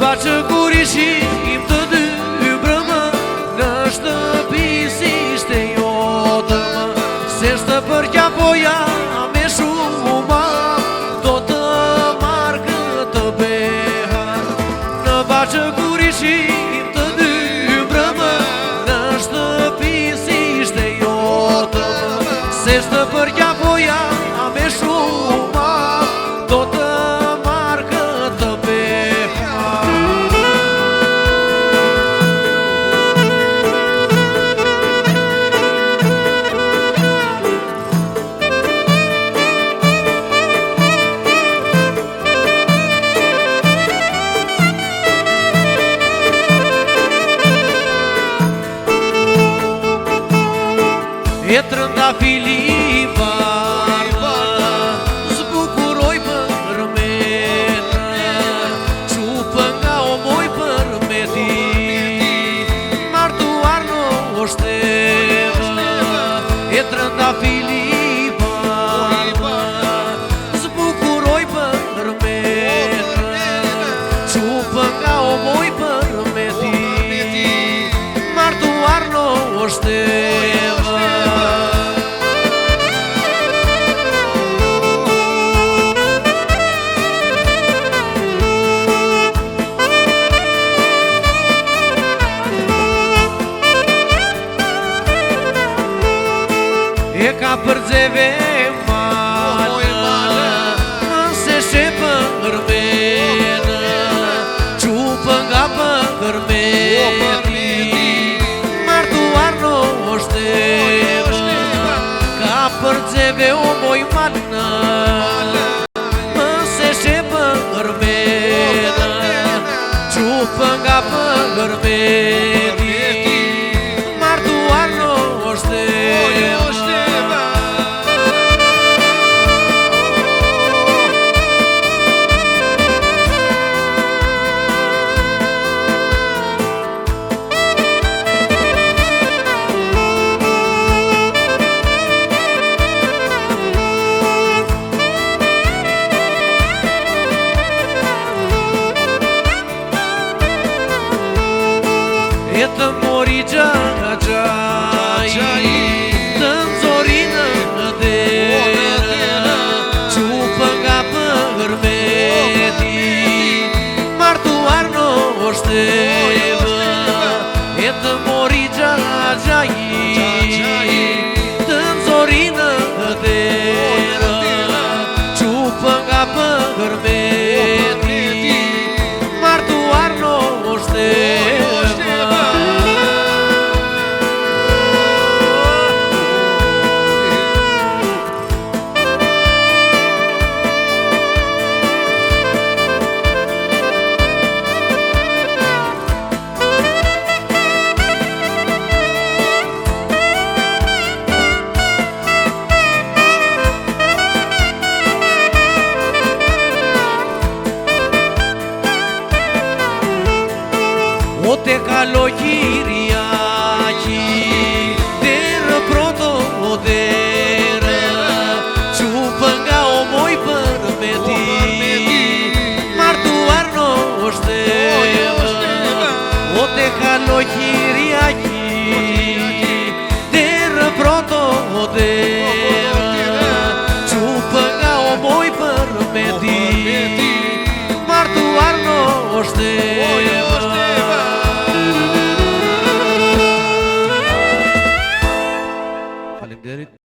baqë kur ishim të dy brëmë, në shtëpi si ishte jotëm, se shtë përkja poja me shuma, do të marrë këtë behar. Në baqë kur ishim të dy brëmë, në shtëpi si ishte jotëm, se shtë përkja poja me shuma, do të marrë këtë behar. E trëndafili bardë zbukuroj për mene, qupë nga omoj për me ti, martuar në shteve. E trëndafili bardë zbukuroj për mene, qupë nga omoj për me ti, martuar në shteve. E ka përdzeve malë, nëse shepë për mene, qupë nga për meti, martuar në shteve. Ka përdzeve o moj malë, nëse shepë për mene, qupë nga për meti, martuar në shteve. E të mori gjaj, të nëzorinë në dere, qupë nga për meti, martuar në shteve. E të mori gjaj, të nëzorinë në dere, qupë nga për meti, martuar në shteve. O te kalo Kiriaki, derë proto o derë, qupë nga omoj për meti, martuar në shteve. O te kalo Kiriaki, derë proto o derë,